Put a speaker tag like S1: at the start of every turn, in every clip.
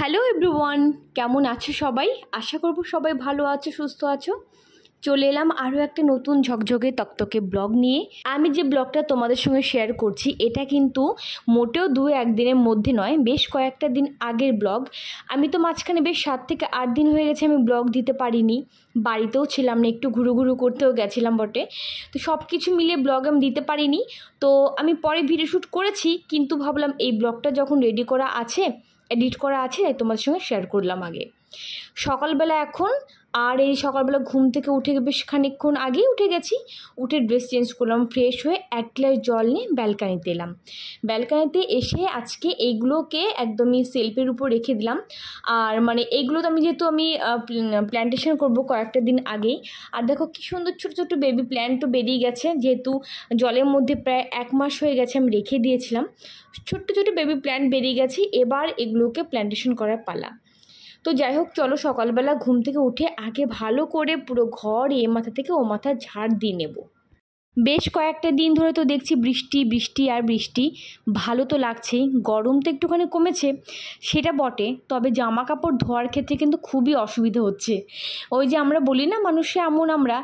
S1: Hello everyone, কেমন আছো সবাই? আশা করব সবাই ভালো আছো, সুস্থ আছো। চলে এলাম আরও একটা নতুন ঝকঝকে তকতকে ব্লগ নিয়ে। আমি যে ব্লগটা তোমাদের সঙ্গে শেয়ার করছি এটা কিন্তু মোটেও 2-1 দিনের মধ্যে নয়, বেশ কয়েকটা দিন আগের ব্লগ। আমি তো মাঝখানে বেশ 7 থেকে 8 দিন হয়ে গেছে আমি ব্লগ দিতে পারিনি, বাড়িতেও ছিলাম না, একটু ঘুরু করতেও গেছিলাম বটে। তো সব কিছু মিলিয়ে ব্লগ আমি দিতে পারিনি। তো আমি পরে ভিডিও শ্যুট করেছি, কিন্তু ভাবলাম এই ব্লগটা যখন রেডি করা আছে, এডিট করা আছে, তাই তোমাদের সঙ্গে শেয়ার করলাম আগে। সকালবেলা এখন, আর এই সকালবেলা ঘুম থেকে উঠে বেশ খানিকক্ষণ আগেই উঠে গেছি। উঠে ড্রেস চেঞ্জ করলাম, ফ্রেশ হয়ে 1 গ্লাস জল নিয়ে ব্যালকানিতে এলাম। ব্যালকানিতে এসে আজকে এইগুলোকে একদমই সেলফের উপর রেখে দিলাম। আর মানে এইগুলো তো আমি যেহেতু প্ল্যান্টেশন করব কয়েকটা দিন আগেই। আর দেখো কী সুন্দর ছোটো ছোটো বেবি প্ল্যান্টও বেরিয়ে গেছে, যেহেতু জলের মধ্যে প্রায় 1 মাস হয়ে গেছে আমি রেখে দিয়েছিলাম। ছোট্ট ছোটো বেবি প্ল্যান্ট বেরিয়ে গেছে, এবার এগুলোকে প্ল্যান্টেশন করার পালা। তো যাই হোক, চলো সকালবেলা ঘুম থেকে উঠে আগে ভালো করে পুরো ঘর এ মাথা থেকে ও মাথা ঝাড় দিয়ে নেব। বেশ কয়েকটা দিন ধরে তো দেখছি বৃষ্টি বৃষ্টি আর বৃষ্টি, ভালো তো লাগছেই। গরম তো একটুখানি কমেছে সেটা বটে, তবে জামা কাপড় ধোয়ার ক্ষেত্রে কিন্তু খুবই অসুবিধা হচ্ছে। ওই যে আমরা বলি না, মানুষে এমন আমরা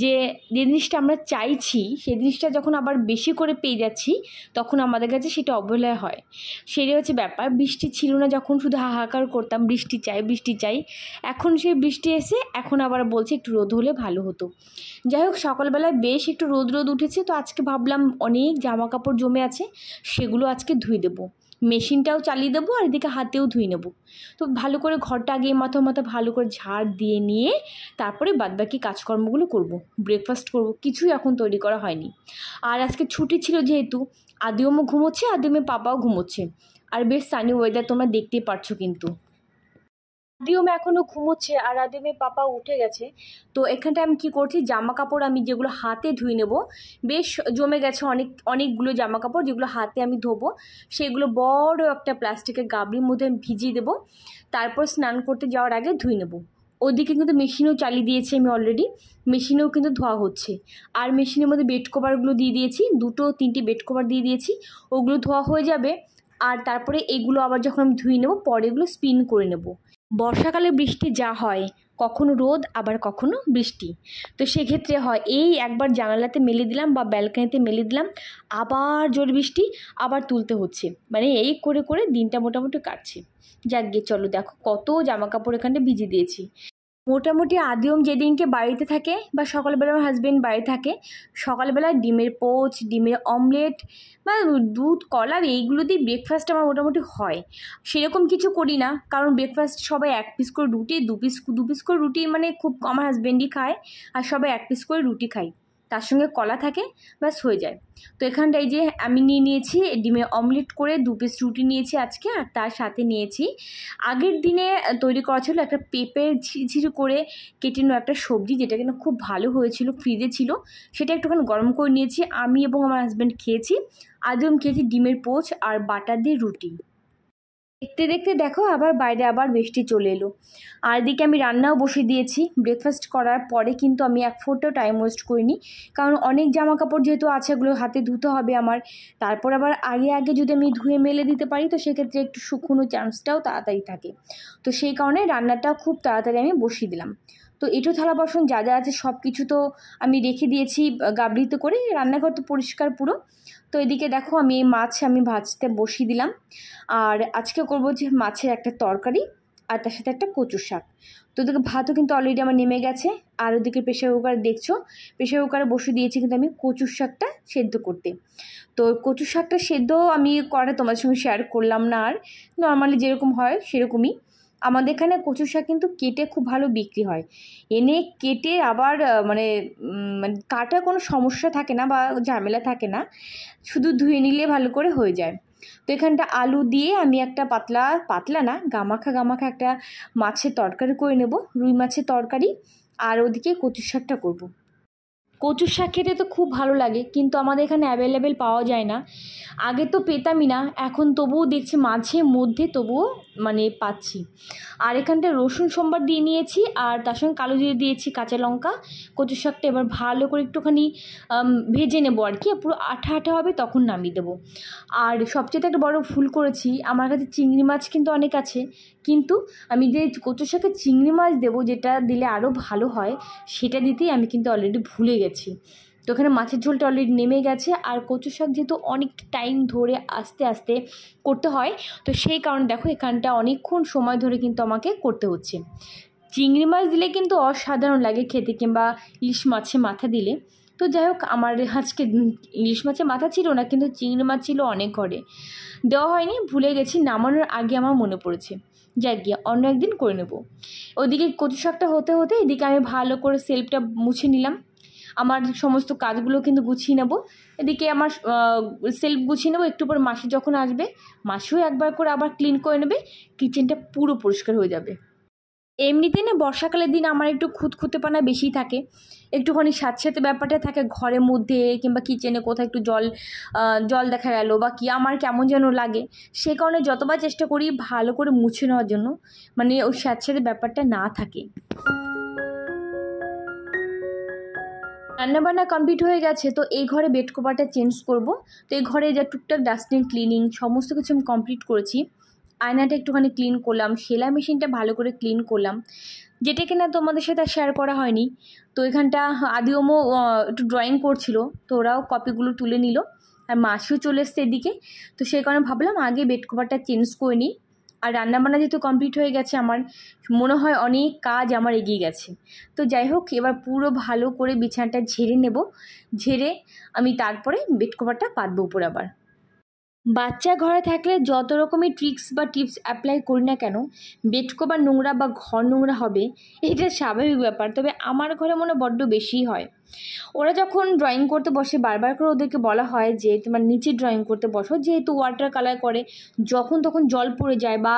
S1: যে জিনিসটা আমরা চাইছি সেই জিনিসটা যখন আবার বেশি করে পেয়ে যাচ্ছি তখন আমাদের কাছে সেটা অবহেলা হয়। সেটাই হচ্ছে ব্যাপার। বৃষ্টি ছিল না যখন শুধু হাহাকার করতাম বৃষ্টি চাই বৃষ্টি চাই, এখন সেই বৃষ্টি এসে এখন আবার বলছে একটু রোদ হলে ভালো হতো। যাই হোক, সকালবেলায় বেশ একটু রোদ উঠেছে, তো আজকে ভাবলাম অনেক জামা কাপড় জমে আছে, সেগুলো আজকে ধুয়ে দেবো। মেশিনটাও চালিয়ে দেবো আর এদিকে হাতেও ধুয়ে নেব। তো ভালো করে ঘরটা আগে মাথা ভালো করে ঝাড় দিয়ে নিয়ে তারপরে বাদবাকি কাজকর্মগুলো করব। ব্রেকফাস্ট করব, কিছুই এখন তৈরি করা হয়নি। আর আজকে ছুটি ছিল যেহেতু, আদিমও ঘুমোচ্ছে, আদিমের পাপাও ঘুমোচ্ছে। আর বেশ সানি ওয়েদার তোমরা দেখতেই পারছো। কিন্তু আদিম এখনও ঘুমোচ্ছে আর আদিমের পাপা উঠে গেছে। তো এখানটা আমি কি করছি, জামা কাপড় আমি যেগুলো হাতে ধুয়ে নেব, বেশ জমে গেছে অনেকগুলো জামা কাপড় যেগুলো হাতে আমি ধোবো, সেগুলো বড় একটা প্লাস্টিকের গাবড়ির মধ্যে আমি ভিজিয়ে দেবো। তারপর স্নান করতে যাওয়ার আগে ধুয়ে নেব। ওদিকে কিন্তু মেশিনও চালিয়ে দিয়েছি আমি অলরেডি, মেশিনেও কিন্তু ধোয়া হচ্ছে। আর মেশিনের মধ্যে বেড কভারগুলো দিয়ে দিয়েছি, 2-3টি বেড কভার দিয়ে দিয়েছি, ওগুলো ধোয়া হয়ে যাবে। আর তারপরে এগুলো আবার যখন আমি ধুয়ে নেব পরে এগুলো স্পিন করে নেব। বর্ষাকালে বৃষ্টি যা হয়, কখনো রোদ আবার কখনো বৃষ্টি, তো সেক্ষেত্রে হয় এই একবার জানালাতে মেলে দিলাম বা ব্যালকানিতে মেলে দিলাম, আবার জোর বৃষ্টি, আবার তুলতে হচ্ছে, মানে এই করে করে দিনটা মোটামুটি কাটছে। যাক গিয়ে চলো, দেখো কত জামা কাপড় এখানটা ভিজিয়ে দিয়েছি। মোটামুটি আদিম যেদিনকে বাড়িতে থাকে বা সকালবেলা আমার হাজব্যান্ড বাড়ি থাকে, সকালবেলা ডিমের পোচ, ডিমের অমলেট বা দুধ কলা এইগুলো দিয়ে ব্রেকফাস্ট আমার মোটামুটি হয়। সেরকম কিছু করি না, কারণ ব্রেকফাস্ট সবাই 1 পিস করে রুটি, 2 পিস করে রুটি মানে খুব আমার হাজব্যান্ডই খায়, আর সবাই 1 পিস করে রুটি খাই, তার সঙ্গে কলা থাকে, ব্যাস হয়ে যায়। তো এখানটায় যে আমি নিয়েছি ডিমের অমলেট করে 2 পিস রুটি নিয়েছি আজকে, আর তার সাথে নিয়েছি আগের দিনে তৈরি করা ছিল একটা পেঁপের ঝিরি করে কেটে নেওয়া একটা সবজি, যেটা কিন্তু খুব ভালো হয়েছিল, ফ্রিজে ছিল, সেটা একটুখানি গরম করে নিয়েছি। আমি এবং আমার হাজব্যান্ড খেয়েছি, আদিম খেয়েছি ডিমের পোচ আর বাটার দিয়ে রুটি। দেখতে দেখতে দেখো আবার বাইরে আবার বৃষ্টি চলে এলো। আর এদিকে আমি রান্নাও বসিয়ে দিয়েছি। ব্রেকফাস্ট করার পরে কিন্তু আমি 1 ফোঁটাও টাইম ওয়েস্ট করিনি, কারণ অনেক জামা কাপড় যেহেতু আছে ওগুলো হাতে ধুতে হবে আমার। তারপর আবার আগে যদি আমি ধুয়ে মেলে দিতে পারি তো সেক্ষেত্রে একটু শুকনোর চান্সটাও তাড়াতাড়ি থাকে। তো সেই কারণে রান্নাটা খুব তাড়াতাড়ি আমি বসিয়ে দিলাম। তো এঁটো থালা বাসন যা আছে সব কিছু তো আমি রেখে দিয়েছি গাবড়িতে করে, রান্নাঘর তো পরিষ্কার পুরো। তো এদিকে দেখো আমি এই মাছ আমি ভাজতে বসিয়ে দিলাম। আর আজকে করবো যে মাছের একটা তরকারি আর তার সাথে একটা কচুর শাক। তো ওদিকে ভাতও কিন্তু অলরেডি আমার নেমে গেছে। আর ওদিকে প্রেশার কুকার দেখছো, প্রেশার কুকারে বসে দিয়েছি কিন্তু আমি কচুর শাকটা সেদ্ধ করতে। তো কচুর শাকটা সেদ্ধ আমি করা তোমাদের সঙ্গে শেয়ার করলাম না, আর নর্মালি যেরকম হয় সেরকমই। আমাদের এখানে কচুর শাক কিন্তু কেটে খুব ভালো বিক্রি হয়, এনে কেটে আবার মানে কাটার কোনো সমস্যা থাকে না বা ঝামেলা থাকে না, শুধু ধুয়ে নিলে ভালো করে হয়ে যায়। তো এখানটা আলু দিয়ে আমি একটা পাতলা না গামাখা একটা মাছের তরকারি করে নেব, রুই মাছের তরকারি। আর ওদিকে কচুর শাকটা করব। কচুর শাক খেতে তো খুব ভালো লাগে, কিন্তু আমাদের এখানে অ্যাভেলেবেল পাওয়া যায় না। আগে তো পেতামই না, এখন তবুও দেখছি মাঝে মধ্যে তবুও মানে পাচ্ছি। আর এখানটা রসুন সোমবার দিয়ে নিয়েছি, আর তার সঙ্গে কালো জিরে দিয়েছি, কাঁচা লঙ্কা। কচুর শাকটা এবার ভালো করে একটুখানি ভেজে নেবো আর কি, পুরো আঠা আঠা হবে তখন নামিয়ে দেবো। আর সবচেয়ে একটা বড় ভুল করেছি, আমার কাছে চিংড়ি মাছ কিন্তু অনেক আছে, কিন্তু আমি যে কচুর শাকে চিংড়ি মাছ দেবো, যেটা দিলে আরও ভালো হয়, সেটা দিতেই আমি কিন্তু অলরেডি ভুলে গেছি। তো এখানে মাছের ঝোলটা অলরেডি নেমে গেছে, আর কচু শাক যেহেতু অনেকটা টাইম ধরে আস্তে আস্তে করতে হয়, তো সেই কারণে দেখো এখানটা অনেকক্ষণ সময় ধরে কিন্তু আমাকে করতে হচ্ছে। চিংড়ি মাছ দিলে কিন্তু অসাধারণ লাগে খেতে, কিংবা ইলিশ মাছের মাথা দিলে। তো যাই হোক, আমার আজকে ইলিশ মাছের মাথা ছিল না, কিন্তু চিংড়ি মাছ ছিল অনেক ঘরে, দেওয়া হয়নি, ভুলে গেছি। নামানোর আগে আমার মনে পড়েছে, যাই গিয়ে অন্য একদিন করে নেব। ওইদিকে কচু শাকটা হতে হতে এদিকে আমি ভালো করে সেলফটা মুছে নিলাম, আমার সমস্ত কাজগুলো কিন্তু গুছিয়ে নেব। এদিকে আমার সেলফ গুছিয়ে নেবো, একটু পর মাসি যখন আসবে, মাসিও একবার করে আবার ক্লিন করে নেবে, কিচেনটা পুরো পরিষ্কার হয়ে যাবে। এমনিতে না বর্ষাকালের দিন আমার একটু খুঁতখুঁতেপনা বেশি থাকে, একটুখানি স্যাঁতস্যাঁতে ব্যাপারটা থাকে ঘরের মধ্যে, কিংবা কিচেনে কোথাও একটু জল দেখা গেল বা কি, আমার কেমন যেন লাগে। সে কারণে যতবার চেষ্টা করি ভালো করে মুছে নেওয়ার জন্য, মানে ওই স্যাঁতস্যাঁতে ব্যাপারটা না থাকে। রান্নাবান্না কমপ্লিট হয়ে গেছে, তো এই ঘরে বেড কভারটা চেঞ্জ করব। তো এই ঘরে যা টুকটাক ডাস্টিং ক্লিনিং সমস্ত কিছু আমি কমপ্লিট করেছি। আয়নাটা একটুখানি ক্লিন করলাম, সেলাই মেশিনটা ভালো করে ক্লিন করলাম, যেটা কিনা তোমাদের সাথে শেয়ার করা হয়নি। তো এখানটা আদিওমও একটু ড্রয়িং করছিল, তো ওরাও কপিগুলো তুলে নিল, আর মাসিও চলে এসছে এদিকে। তো সেই কারণে ভাবলাম আগে বেড কভারটা চেঞ্জ করে নিই। আর রান্নাবান্না যেহেতু কমপ্লিট হয়ে গেছে, আমার মনে হয় অনেক কাজ আমার এগিয়ে গেছে। তো যাই হোক, এবার পুরো ভালো করে বিছানাটা ঝেড়ে নেব, ঝেড়ে আমি তারপরে বেড কভারটা পাতবো উপর আবার। বাচ্চা ঘরে থাকলে যত রকমের ট্রিক্স বা টিপস অ্যাপ্লাই করি না কেন, বেড কভার নোংরা বা ঘর নোংরা হবে, এটা স্বাভাবিক ব্যাপার। তবে আমার ঘরে মনে বড্ড বেশি হয়। ওরা যখন ড্রয়িং করতে বসে, বারবার করে ওদেরকে বলা হয় যে তোমার নিচে ড্রয়িং করতে বসো, যেহেতু ওয়াটার কালার করে, যখন তখন জল পড়ে যায়, বা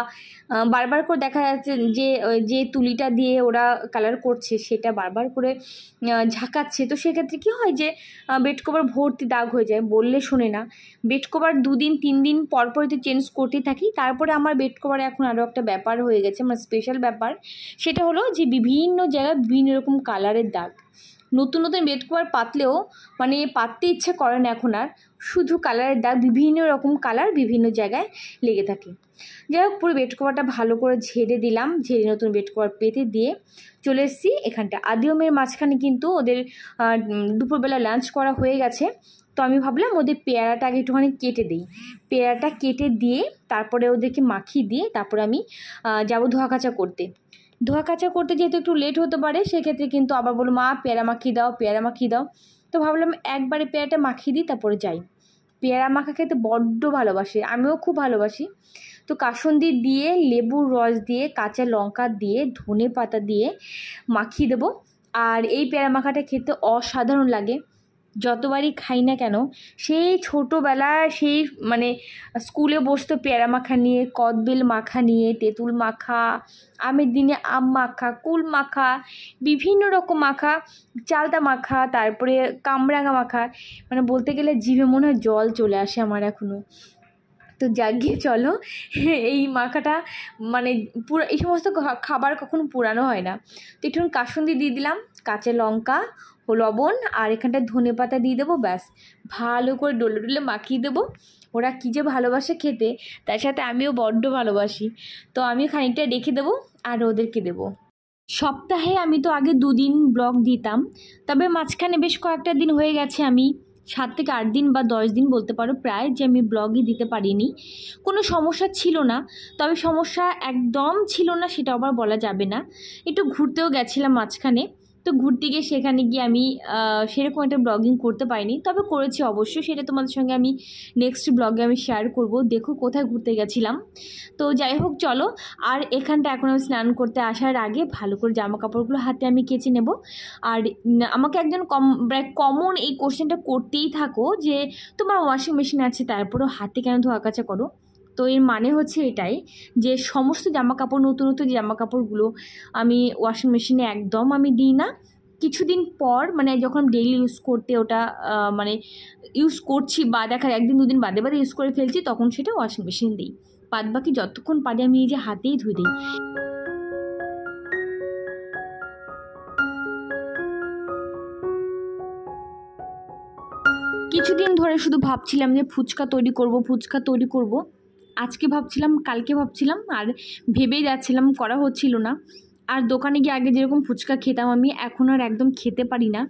S1: বারবার করে দেখা যাচ্ছে যে তুলিটা দিয়ে ওরা কালার করছে সেটা বারবার করে ঝাঁকাচ্ছে। তো সেক্ষেত্রে কী হয় যে বেড কভার ভর্তি দাগ হয়ে যায়, বললে শোনে না। বেড কভার 2 দিন 3 দিন পর পর তো চেঞ্জ করতেই থাকি। তারপরে আমার বেড কভারে এখন আরও একটা ব্যাপার হয়ে গেছে, আমার স্পেশাল ব্যাপার, সেটা হলো যে বিভিন্ন জায়গায় বিভিন্ন রকম কালারের দাগ। নতুন নতুন বেড কভার পাতলেও মানে পাততে ইচ্ছে করে না এখন আর, শুধু কালারের দাগ, বিভিন্ন রকম কালার বিভিন্ন জায়গায় লেগে থাকে। যাই হোক, পুরো বেড কভারটা ভালো করে ঝেড়ে দিলাম, ঝেড়ে নতুন বেড কভার পেতে দিয়ে চলে এসেছি এখানটা। আদিওমের মাঝখানে কিন্তু ওদের দুপুরবেলা লাঞ্চ করা হয়ে গেছে। তো আমি ভাবলাম ওদের পেয়ারাটা আগে একটুখানি কেটে দিই, পেয়ারাটা কেটে দিয়ে তারপরে ওদেরকে মাখিয়ে দিয়ে তারপরে আমি যাবো ধোয়া কাচা করতে। ধোয়া কাচা করতে যেহেতু একটু লেট হতে পারে, সেক্ষেত্রে কিন্তু আবার বলো মা পেয়ারা মাখিয়ে দাও, পেয়ারা মাখিয়ে দাও। তো ভাবলাম একবারে পেয়ারাটা মাখিয়ে দিই, তারপরে যাই। পেয়ারা মাখা খেতে বড্ড ভালোবাসে, আমিও খুব ভালোবাসি। তো কাসুন্দি দিয়ে, লেবুর রস দিয়ে, কাঁচা লঙ্কা দিয়ে, ধনে পাতা দিয়ে মাখিয়ে দেবো। আর এই পেয়ারা মাখাটা খেতে অসাধারণ লাগে, যতবারই খাই না কেন। সেই ছোটোবেলায় সেই মানে স্কুলে বসতো পেয়ারা মাখা নিয়ে, কদবেল মাখা নিয়ে, তেঁতুল মাখা, আমের দিনে আম মাখা, কুল মাখা, বিভিন্ন রকম মাখা, চালতা মাখা, তারপরে কামরাঙা মাখা, মানে বলতে গেলে জিভে মনে হয় জল চলে আসে আমার এখনও। তো জাগিয়ে চলো, এই মাখাটা মানে পুরো এই সমস্ত খাবার কখনো পুরানো হয় না। তো একটু কাসুন্দি দিয়ে দিলাম, কাঁচা লঙ্কা, লবণ, আর এখানটায় ধনে পাতা দিয়ে দেবো, ব্যাস ভালো করে ডলে ডলে মাখিয়ে দেবো। ওরা কী যে ভালোবাসে খেতে, তার সাথে আমিও বড্ড ভালোবাসি। তো আমি খানিকটা রেখে দেবো আর ওদেরকে দেবো। সপ্তাহে আমি তো আগে 2 দিন ব্লগ দিতাম, তবে মাঝখানে বেশ কয়েকটা দিন হয়ে গেছে আমি 7 থেকে 8 দিন বা 10 দিন বলতে পারো প্রায়, যে আমি ব্লগই দিতে পারিনি। কোনো সমস্যা ছিল না, তবে সমস্যা একদম ছিল না সেটা আবার বলা যাবে না। একটু ঘুরতেও গেছিলাম মাঝখানে, তো ঘুরতে গিয়ে সেখানে গিয়ে আমি সেরকম একটা ব্লগিং করতে পারিনি, তবে করেছি অবশ্যই, সেটা তোমাদের সঙ্গে আমি নেক্সট ব্লগে আমি শেয়ার করব। দেখো কোথায় ঘুরতে গেছিলাম। তো যাই হোক চলো, আর এখানটা এখন আমি স্নান করতে আসার আগে ভালো করে জামা কাপড়গুলো হাতে আমি কেচে নেব। আর আমাকে একজন কমন এই কোশ্চেনটা করতেই থাকো যে তোমার ওয়াশিং মেশিন আছে তারপরেও হাতে কেন ধোয়া কাচা করো। তো এর মানে হচ্ছে এটাই যে সমস্ত জামা কাপড়, নতুন নতুন জামা কাপড়গুলো আমি ওয়াশিং মেশিনে একদম আমি দিই না, কিছুদিন পর মানে যখন ডেইলি ইউজ করতে ওটা মানে ইউজ করছি বা দেখা যায় 1 দিন 2 দিন বাদে বাদে ইউজ করে ফেলছি, তখন সেটা ওয়াশিং মেশিন দিই। বাদ বাকি যতক্ষণ পারি আমি নিজে হাতেই ধুয়ে দিই। কিছুদিন ধরে শুধু ভাবছিলাম যে ফুচকা তৈরি করব। আজকে ভাবছিলাম, কালকে ভাবছিলাম, আর ভেবেই যাচ্ছিলাম, করা হচ্ছিল না। আর দোকানে গিয়ে আগে যেরকম ফুচকা খেতাম আমি, এখন আর একদম খেতে পারি না,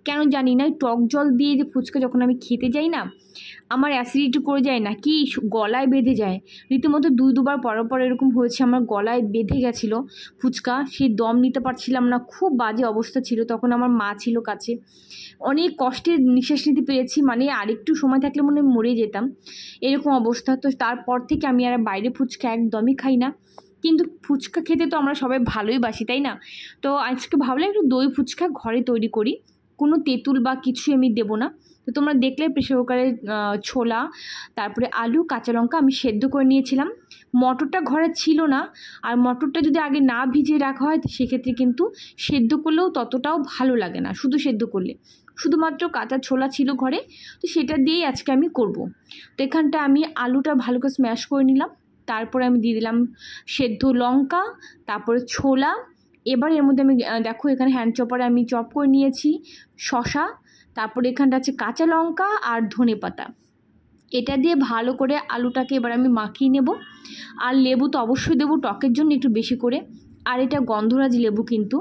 S1: কেন জানি না। টক জল দিয়ে যে ফুচকা যখন আমি খেতে যাই না, আমার অ্যাসিডিটি করে যায় না কি, গলায় বেঁধে যায় রীতিমতো। 2-2 বার পর এরকম হয়েছে, আমার গলায় বেঁধে গেছিলো ফুচকা, সেই দম নিতে পারছিলাম না, খুব বাজে অবস্থা ছিল। তখন আমার মা ছিল কাছে, অনেক কষ্টের নিঃশ্বাস নিতে পেরেছি, মানে আরেকটু সময় থাকলে মনে হয় মরে যেতাম, এরকম অবস্থা। তো তারপর থেকে আমি আর বাইরে ফুচকা একদমই খাই না। কিন্তু ফুচকা খেতে তো আমরা সবাই ভালোই বাসি, তাই না? তো আজকে ভাবলাম একটু দই ফুচকা ঘরে তৈরি করি, কোনো তেঁতুল বা কিছুই আমি দেবো না। তো তোমরা দেখলে প্রেসার কুকারে ছোলা, তারপরে আলু, কাঁচা লঙ্কা আমি সেদ্ধ করে নিয়েছিলাম। মটরটা ঘরে ছিল না, আর মটরটা যদি আগে না ভিজিয়ে রাখা হয় সেক্ষেত্রে কিন্তু সেদ্ধ করলেও ততটাও ভালো লাগে না, শুধু সেদ্ধ করলে। শুধুমাত্র কাঁচা ছোলা ছিল ঘরে, তো সেটা দিয়েই আজকে আমি করব। তো এখানটা আমি আলুটা ভালো করে স্ম্যাশ করে নিলাম, তারপরে আমি দিয়ে দিলাম সেদ্ধ লঙ্কা, তারপরে ছোলা। এবার এর মধ্যে আমি দেখো এখানে হ্যান্ড চপারে আমি চপ করে নিয়েছি শসা, তারপরে এখানটা আছে কাঁচা লঙ্কা আর ধনেপাতা। এটা দিয়ে ভালো করে আলুটাকে এবার আমি মাখিয়ে নেব। আর লেবু তো অবশ্যই দেবো টকের জন্য একটু বেশি করে, আর এটা গন্ধরাজ লেবু কিন্তু।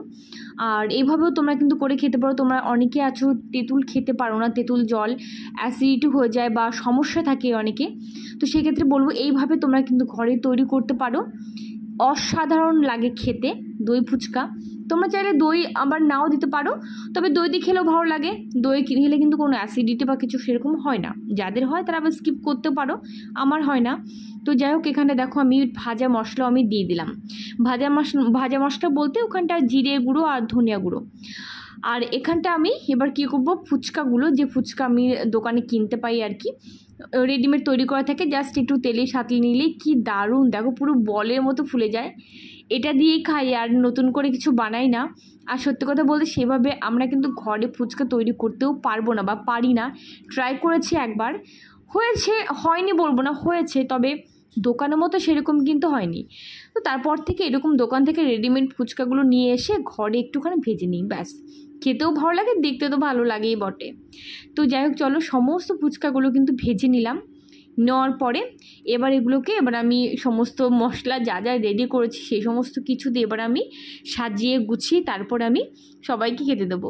S1: আর এইভাবেও তোমরা কিন্তু করে খেতে পারো। তোমরা অনেকে আছো তেঁতুল খেতে পারো না, তেঁতুল জল অ্যাসিডিটি হয়ে যায় বা সমস্যা থাকে অনেকে, তো সেক্ষেত্রে বলবো এইভাবে তোমরা কিন্তু ঘরে তৈরি করতে পারো। অসাধারণ লাগে খেতে দই ফুচকা। তোমরা চাইলে দই আবার নাও দিতে পারো, তবে দই দিয়ে খেলেও ভালো লাগে। দই খেলে কিন্তু কোনো অ্যাসিডিটি বা কিছু সেরকম হয় না, যাদের হয় তারা আবার স্কিপ করতে পারো, আমার হয় না। তো যাই হোক, এখানটা দেখো আমি ভাজা মশলা আমি দিয়ে দিলাম। ভাজা মশলা বলতে ওখানটা জিরে গুঁড়ো আর ধনিয়া গুঁড়ো। আর এখানটা আমি এবার কী করবো, ফুচকাগুলো যে ফুচকা আমি দোকানে কিনতে পাই আর কি, রেডিমেড তৈরি করা থাকে, জাস্ট একটু তেলে সাঁতলে নিলেই কি দারুণ, দেখো পুরো বলের মতো ফুলে যায়। এটা দিয়েই খাই, আর নতুন করে কিছু বানাই না। আর সত্যি কথা বলতে সেভাবে আমরা কিন্তু ঘরে ফুচকা তৈরি করতেও পারবো না বা পারি না। ট্রাই করেছি একবার, হয়েছে, হয়নি বলবো না, হয়েছে, তবে দোকানের মতো সেরকম কিন্তু হয়নি। তো তারপর থেকে এরকম দোকান থেকে রেডিমেড ফুচকাগুলো নিয়ে এসে ঘরে একটুখানি ভেজে নিই, ব্যাস। খেতেও ভালো লাগে, দেখতে তো ভালো লাগেই বটে। তো যাই হোক, চলো সমস্ত ফুচকাগুলো কিন্তু ভেজে নিলাম। নেওয়ার পরে এবার এগুলোকে আমি সমস্ত মশলা যা যা রেডি করেছি সেই সমস্ত কিছু দিয়ে এবার আমি সাজিয়ে গুছিয়ে তারপর আমি সবাইকে খেতে দেবো।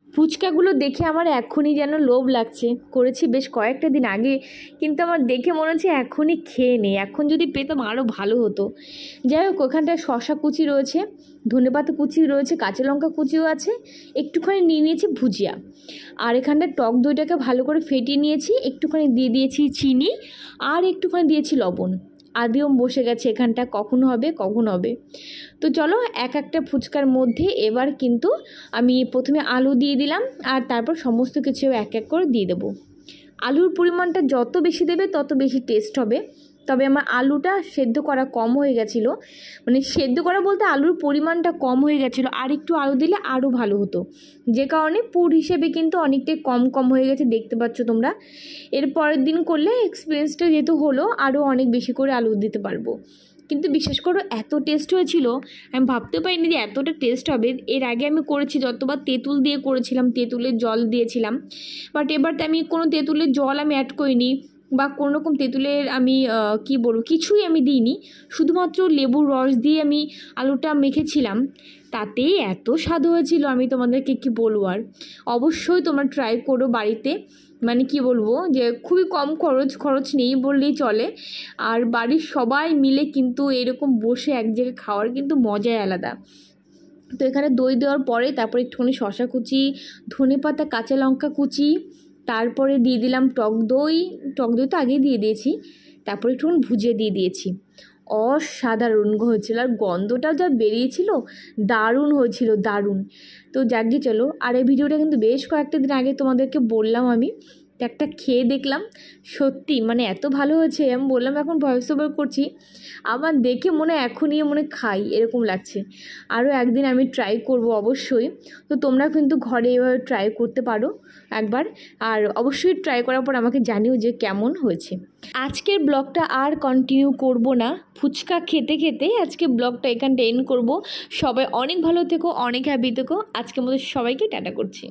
S1: ফুচকাগুলো দেখে আমার এখনই যেন লোভ লাগছে, করেছি বেশ কয়েকটা দিন আগে, কিন্তু আমার দেখে মনে হচ্ছে এখনই খেয়ে নেই, এখন যদি পেতাম আরও ভালো হতো। যাই হোক, ওখানটায় শসা কুচি রয়েছে, ধনেপাতা কুচি রয়েছে, কাঁচা লঙ্কা কুচিও আছে, একটুখানি নিয়ে নিয়েছি ভুজিয়া। আর এখানটায় টক দইটাকে ভালো করে ফেটিয়ে নিয়েছি, একটুখানি দিয়ে দিয়েছি চিনি, আর একটুখানি দিয়েছি লবণ। আদিও বসে গেছে এখানটা, কখন হবে। তো চলো একটা ফুচকার মধ্যে এবার কিন্তু আমি প্রথমে আলু দিয়ে দিলাম, আর তারপর সমস্ত কিছু এক করে দিয়ে দেবো। আলুর পরিমাণটা যত বেশি দেবে তত বেশি টেস্ট হবে। তবে আমার আলুটা সেদ্ধ করা কম হয়ে গেছিলো, মানে সেদ্ধ করা বলতে আলুর পরিমাণটা কম হয়ে গেছিলো, আর একটু আলু দিলে আরও ভালো হতো, যে কারণে পুর হিসেবে কিন্তু অনেকটাই কম হয়ে গেছে, দেখতে পাচ্ছ তোমরা। এর পরের দিন করলে এক্সপিরিয়েন্সটা যেহেতু হলো, আরও অনেক বেশি করে আলু দিতে পারবো। কিন্তু বিশেষ করে এত টেস্ট হয়েছিল, আমি ভাবতে পারিনি যে এতটা টেস্ট হবে। এর আগে আমি করেছি যতবার তেঁতুল দিয়ে করেছিলাম, তেঁতুলের জল দিয়েছিলাম, বাট এবার আমি কোনো তেঁতুলের জল আমি অ্যাড করিনি বা কোনো রকম তেঁতুলের আমি কি বলবো কিছুই আমি দিইনি, শুধুমাত্র লেবুর রস দিয়ে আমি আলুটা মেখেছিলাম, তাতেই এত স্বাদ হয়েছিল আমি তোমাদেরকে কি বলবো। আর অবশ্যই তোমরা ট্রাই করো বাড়িতে, মানে কি বলবো যে খুবই কম খরচ নেই বললেই চলে। আর বাড়ির সবাই মিলে কিন্তু এরকম বসে এক জায়গায় খাওয়ার কিন্তু মজাই আলাদা। তো এখানে দই দেওয়ার পরে তারপরে একটুখানি শসা কুচি, ধনেপাতা, কাঁচা লঙ্কা কুচি, তারপরে দিয়ে দিলাম টক দই তো আগেই দিয়ে দিয়েছি, তারপরে একটুখানি ভুজিয়ে দিয়ে দিয়েছি। অসাধারণ হয়েছিল, আর গন্ধটা যা বেরিয়েছিল দারুণ হয়েছিল, দারুণ। তো যাক গিয়ে চলো, আর এই ভিডিওটা কিন্তু বেশ কয়েকটা দিন আগে তোমাদেরকে বললাম আমি, তো একটা খেয়ে দেখলাম, সত্যি মানে এত ভালো হয়েছে, আমি বললাম এখন ভয়েস ওভার করছি, আমার দেখে মনে হয় এখনই মনে খাই এরকম লাগছে। আরও একদিন আমি ট্রাই করব অবশ্যই। তো তোমরা কিন্তু ঘরে এভাবে ট্রাই করতে পারো একবার, আর অবশ্যই ট্রাই করার পর আমাকে জানিও যে কেমন হয়েছে। আজকের ব্লগটা আর কন্টিনিউ করব না, ফুচকা খেতে খেতে আজকে ব্লগটা এখানটা এন্ড করব। সবাই অনেক ভালো থেকো, অনেক হ্যাপি থেকো। আজকের মতো সবাইকে টাটা করছি।